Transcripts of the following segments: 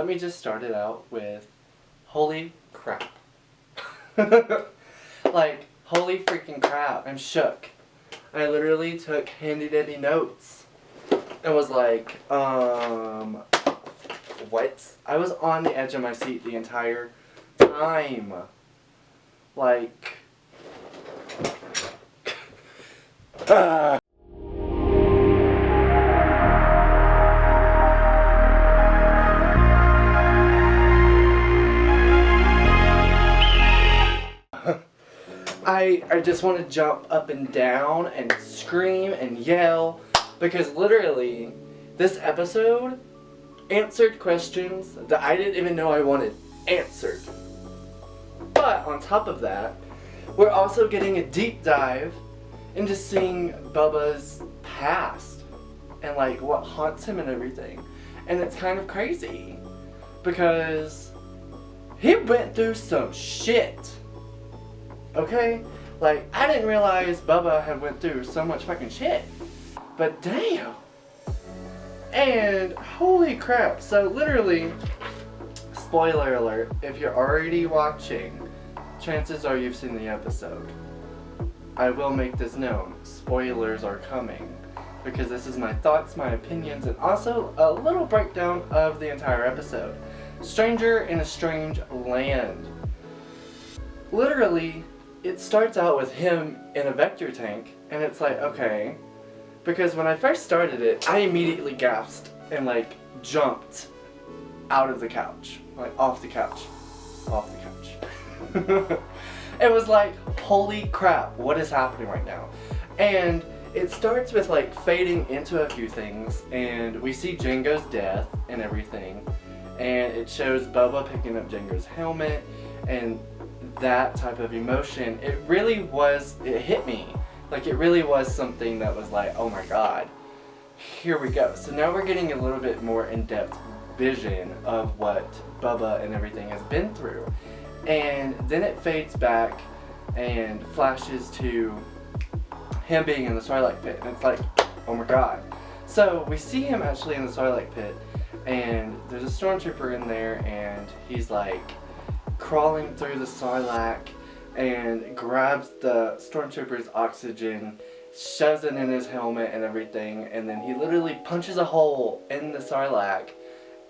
let me just start it out with, holy crap. Like, holy freaking crap, I'm shook. I literally took handy dandy notes. And was like, what? I was on the edge of my seat the entire time. Like, I just want to jump up and down and scream and yell, because literally this episode answered questions that I didn't even know I wanted answered. But on top of that, we're also getting a deep dive into seeing Bubba's past and like what haunts him and everything. And it's kind of crazy because he went through some shit. Okay? Like, I didn't realize Bubba had went through so much fucking shit. But damn. And holy crap. So literally, spoiler alert, if you're already watching, chances are you've seen the episode. I will make this known. Spoilers are coming. Because this is my thoughts, my opinions, and also a little breakdown of the entire episode. Stranger in a Strange Land. Literally, it starts out with him in a vector tank, and it's like, okay. Because when I first started it, I immediately gasped and like jumped out of the couch. Like off the couch. Off the couch. It was like, holy crap, what is happening right now? And it starts with like fading into a few things, and we see Django's death and everything. And it shows Bubba picking up Django's helmet, and that type of emotion, it hit me. Like, it really was something that was like, oh my god, here we go. So now we're getting a little bit more in-depth vision of what Bubba and everything has been through. And then it fades back and flashes to him being in the Starlight Pit. And it's like, oh my god. So we see him actually in the Starlight Pit, and there's a stormtrooper in there, and he's like crawling through the Sarlacc and grabs the stormtrooper's oxygen, shoves it in his helmet and everything, and then he literally punches a hole in the Sarlacc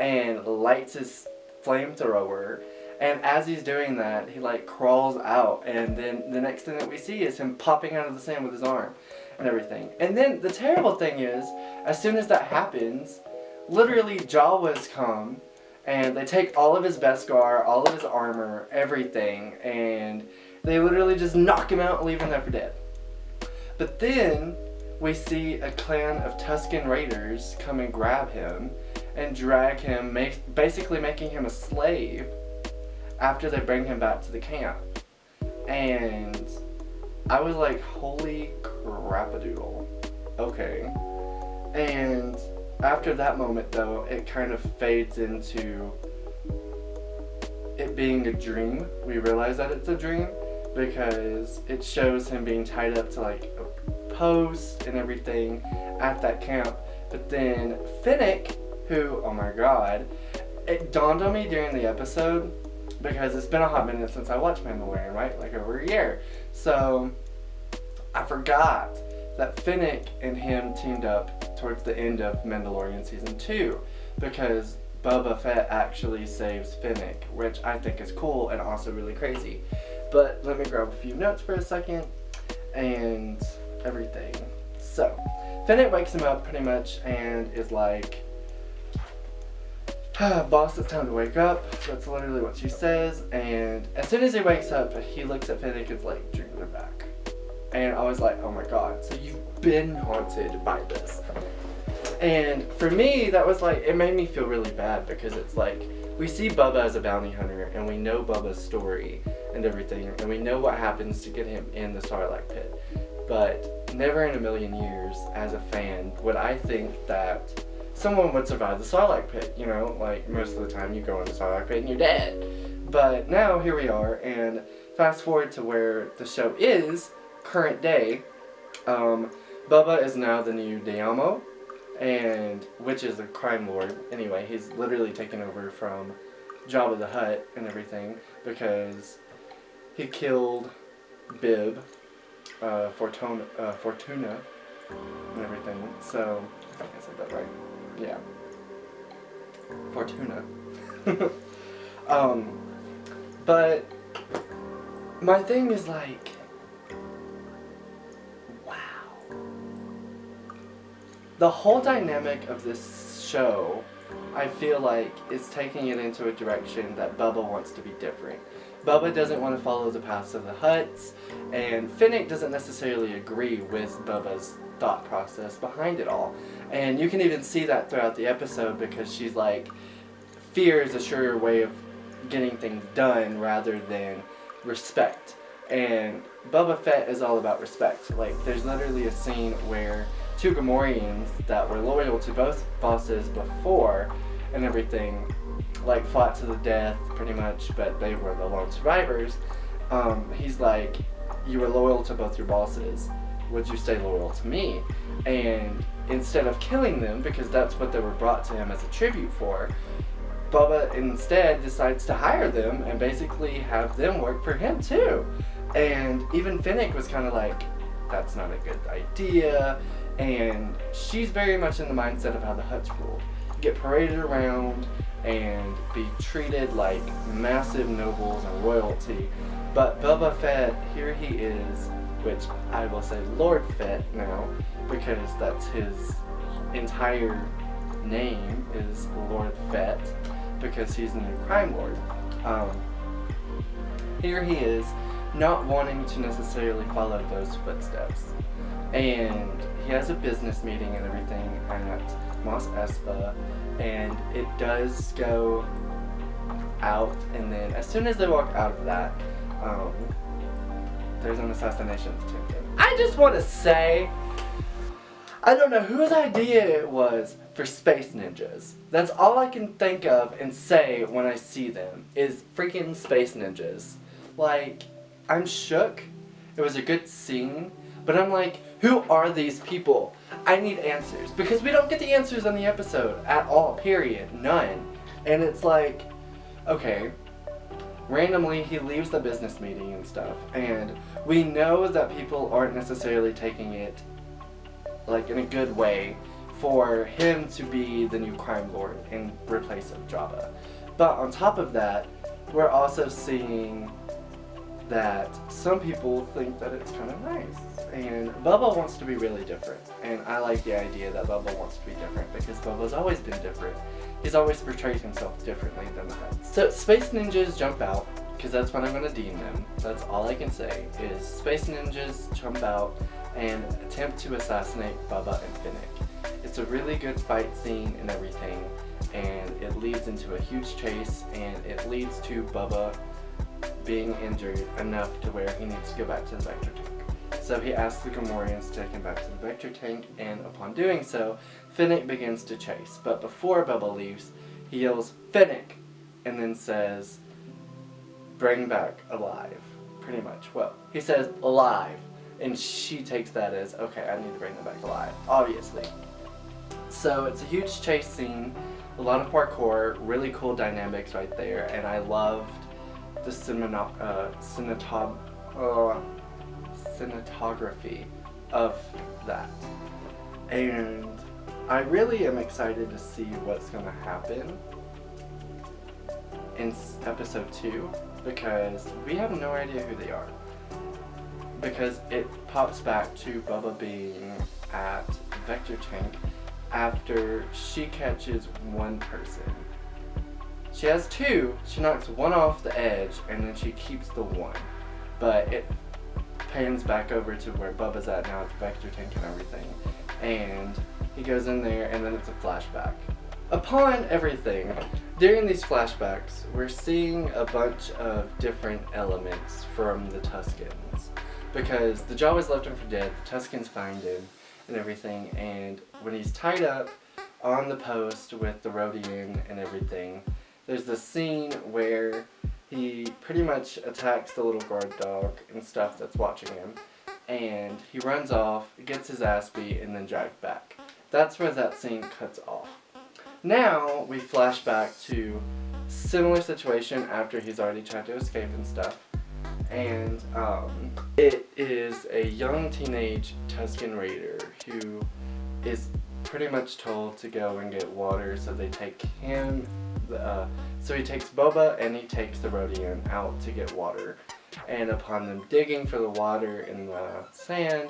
and lights his flamethrower. And as he's doing that, he like crawls out, and then the next thing that we see is him popping out of the sand with his arm and everything. And then the terrible thing is, as soon as that happens, literally Jawas come and they take all of his Beskar, all of his armor, everything, and they literally just knock him out and leave him there for dead. But then we see a clan of Tusken Raiders come and grab him and drag him, basically making him a slave after they bring him back to the camp. And I was like, holy crap-a-doodle. Okay. And after that moment, though, it kind of fades into it being a dream. We realize that it's a dream because it shows him being tied up to like a post and everything at that camp. But then Fennec, who, oh my god, it dawned on me during the episode, because it's been a hot minute since I watched Mandalorian, right? Like over a year. So I forgot that Fennec and him teamed up towards the end of Mandalorian Season 2, because Boba Fett actually saves Fennec, which I think is cool and also really crazy. But let me grab a few notes for a second and everything. So Fennec wakes him up pretty much and is like, boss, it's time to wake up. That's literally what she says. And as soon as he wakes up, he looks at Fennec and is like, dreams are back. And I was like, oh my god, so you've been haunted by this. And for me, that was like, it made me feel really bad, because it's like, we see Bubba as a bounty hunter, and we know Bubba's story and everything, and we know what happens to get him in the Sarlacc pit. But never in a million years, as a fan, would I think that someone would survive the Sarlacc pit. You know, like most of the time you go in the Sarlacc pit and you're dead. But now here we are, and fast forward to where the show is, current day. Bubba is now the new Diamo, and which is a crime lord. Anyway, he's literally taken over from Jabba the Hutt and everything because he killed Bib, Fortuna, and everything. So I think I said that right. Yeah, Fortuna. But my thing is like, wow. The whole dynamic of this show, I feel like, is taking it into a direction that Bubba wants to be different. Bubba doesn't want to follow the paths of the Hutts, and Finnick doesn't necessarily agree with Bubba's thought process behind it all. And you can even see that throughout the episode because she's like, fear is a surer way of getting things done rather than respect. And Boba Fett is all about respect. Like, there's literally a scene where two Gamorreans that were loyal to both bosses before and everything, like, fought to the death pretty much, but they were the lone survivors. He's like, you were loyal to both your bosses, would you stay loyal to me? And instead of killing them, because that's what they were brought to him as a tribute for, Bubba instead decides to hire them and basically have them work for him too. And even Finnick was kind of like, that's not a good idea. And she's very much in the mindset of how the Hutts ruled. Get paraded around and be treated like massive nobles and royalty. But Boba Fett, here he is, which I will say Lord Fett now, because that's his entire name is Lord Fett, because he's the new crime lord. Here he is, not wanting to necessarily follow those footsteps. And he has a business meeting and everything at Mos Espa, and it does go out, and then as soon as they walk out of that, there's an assassination attempt. I just want to say, I don't know whose idea it was for space ninjas. That's all I can think of and say when I see them, is freaking space ninjas. Like, I'm shook. It was a good scene, but I'm like, who are these people? I need answers, because we don't get the answers on the episode at all, period. None. And it's like, okay, randomly he leaves the business meeting and stuff, and we know that people aren't necessarily taking it like in a good way for him to be the new crime lord in replace of Jabba. But on top of that, we're also seeing that some people think that it's kind of nice. And Bubba wants to be really different. And I like the idea that Bubba wants to be different because Bubba's always been different. He's always portrayed himself differently than the Hutts. So Space Ninjas jump out, because that's what I'm going to deem them. That's all I can say, is Space Ninjas jump out and attempt to assassinate Bubba and Finnick. It's a really good fight scene and everything, and it leads into a huge chase, and it leads to Bubba being injured enough to where he needs to go back to the Vector tank. So he asks the Gamorreans to take him back to the Vector tank, and upon doing so, Finnick begins to chase. But before Bubba leaves, he yells, "Finnick!" and then says, "Bring back alive," pretty much. Well, he says, "alive," and she takes that as, okay, I need to bring them back alive, obviously. So it's a huge chase scene, a lot of parkour, really cool dynamics right there, and I loved the cinematography of that. And I really am excited to see what's going to happen in episode 2, because we have no idea who they are. Because it pops back to Bubba being at Vector Tank after she catches one person. She has 2, she knocks one off the edge, and then she keeps the one. But it pans back over to where Bubba's at now at the Vector Tank and everything. And he goes in there, and then it's a flashback. Upon everything, during these flashbacks, we're seeing a bunch of different elements from the Tuskens. Because the Jawas left him for dead, the Tuskens find him and everything, and when he's tied up on the post with the Rodian and everything, there's this scene where he pretty much attacks the little guard dog and stuff that's watching him, and he runs off, gets his ass beat, and then dragged back. That's where that scene cuts off. Now we flash back to similar situation after he's already tried to escape and stuff. And it is a young teenage Tusken Raider who is pretty much told to go and get water, so they take him, so he takes Boba and he takes the Rodian out to get water. And upon them digging for the water in the sand,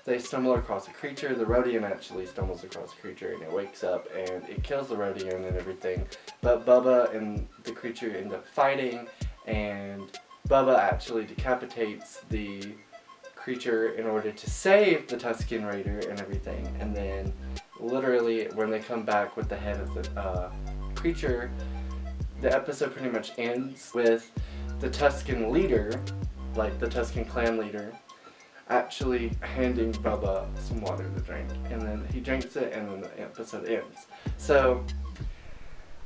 they stumble across a creature. The Rodian actually stumbles across a creature and it wakes up and it kills the Rodian and everything. But Bubba and the creature end up fighting, and Bubba actually decapitates the creature in order to save the Tusken Raider and everything. And then literally when they come back with the head of the creature, the episode pretty much ends with the Tusken leader, like the Tusken clan leader, actually handing Bubba some water to drink, and then he drinks it and then the episode ends. So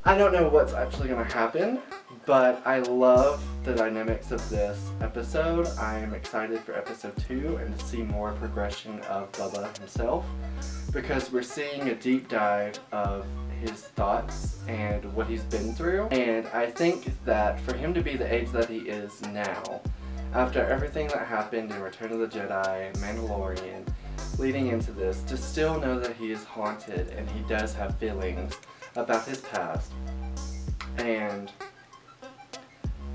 I don't know what's actually going to happen, but I love the dynamics of this episode. I am excited for episode 2 and to see more progression of Bubba himself, because we're seeing a deep dive of his thoughts and what he's been through. And I think that for him to be the age that he is now, after everything that happened in Return of the Jedi, Mandalorian, leading into this, to still know that he is haunted and he does have feelings about his past, and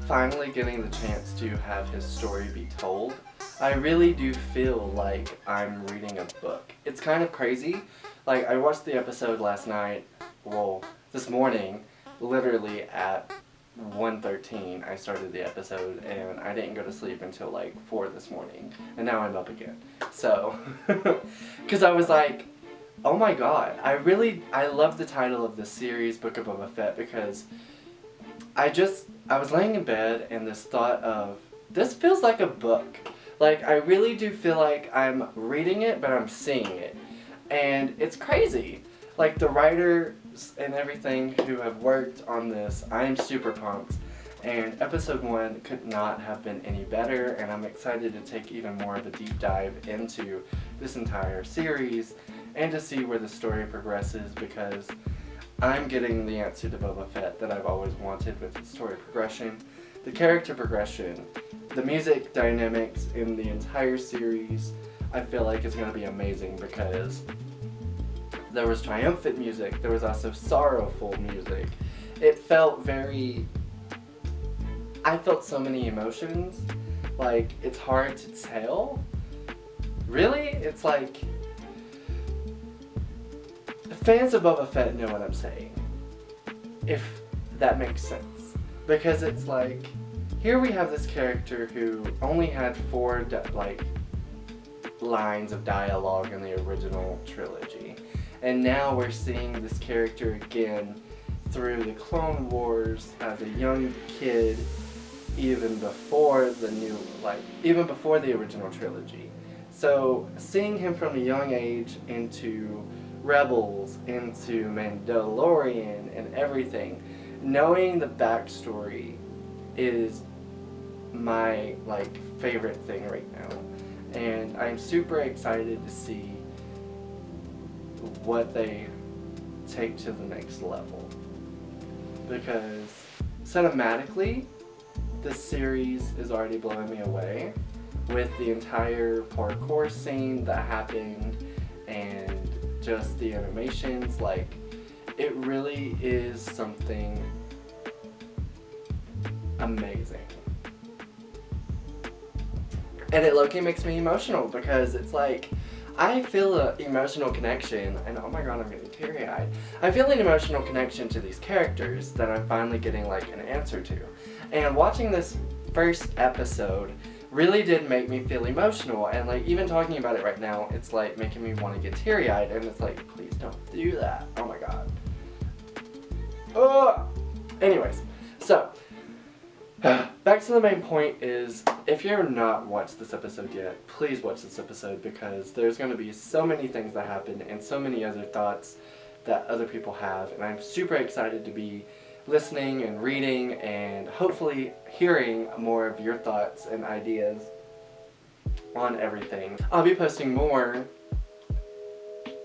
finally getting the chance to have his story be told, I really do feel like I'm reading a book. It's kind of crazy. Like, I watched the episode last night, well, this morning, literally at 1:13 I started the episode, and I didn't go to sleep until like 4 this morning, and now I'm up again. So, because I was like, oh my god, I love the title of this series, Book of Boba Fett, because I was laying in bed and this thought of, this feels like a book. Like, I really do feel like I'm reading it, but I'm seeing it. And it's crazy. Like, the writers and everything who have worked on this, I am super pumped. And episode 1 could not have been any better, and I'm excited to take even more of a deep dive into this entire series and to see where the story progresses, because I'm getting the answer to Boba Fett that I've always wanted with the story progression, the character progression, the music dynamics in the entire series. I feel like it's going to be amazing, because there was triumphant music, there was also sorrowful music. It felt I felt so many emotions, like, it's hard to tell. Really? It's like, fans of Boba Fett know what I'm saying, if that makes sense. Because it's like, here we have this character who only had 4 lines of dialogue in the original trilogy. And now we're seeing this character again through the Clone Wars as a young kid, even before the original trilogy. So seeing him from a young age into Rebels, into Mandalorian and everything, knowing the backstory is my favorite thing right now. And I'm super excited to see what they take to the next level, because cinematically this series is already blowing me away with the entire parkour scene that happened and just the animations. Like, it really is something amazing. And it low-key makes me emotional, because it's like, I feel an emotional connection, and oh my god, I'm getting teary-eyed. I feel an emotional connection to these characters that I'm finally getting an answer to. And watching this first episode really did make me feel emotional, and even talking about it right now, it's making me want to get teary-eyed, and it's like, please don't do that. Oh my god. Oh. Anyways, so back to the main point is, if you're not watched this episode yet, please watch this episode, because there's going to be so many things that happen and so many other thoughts that other people have, and I'm super excited to be listening and reading and hopefully hearing more of your thoughts and ideas on everything. I'll be posting more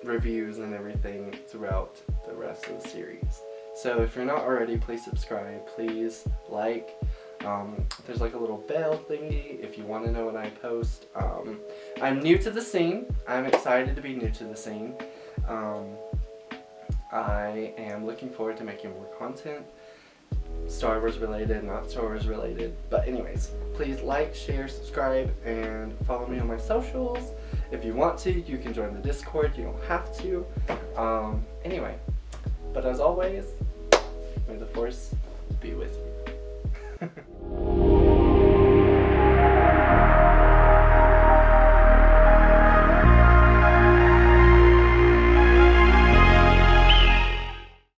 reviews and everything throughout the rest of the series. So if you're not already, please subscribe, please like. There's like a little bell thingy if you want to know when I post. I'm new to the scene. I'm excited to be new to the scene. I am looking forward to making more content, Star Wars related, not Star Wars related. But anyways, please like, share, subscribe, and follow me on my socials. If you want to, you can join the Discord. You don't have to. Anyway, but as always, may the Force be with you.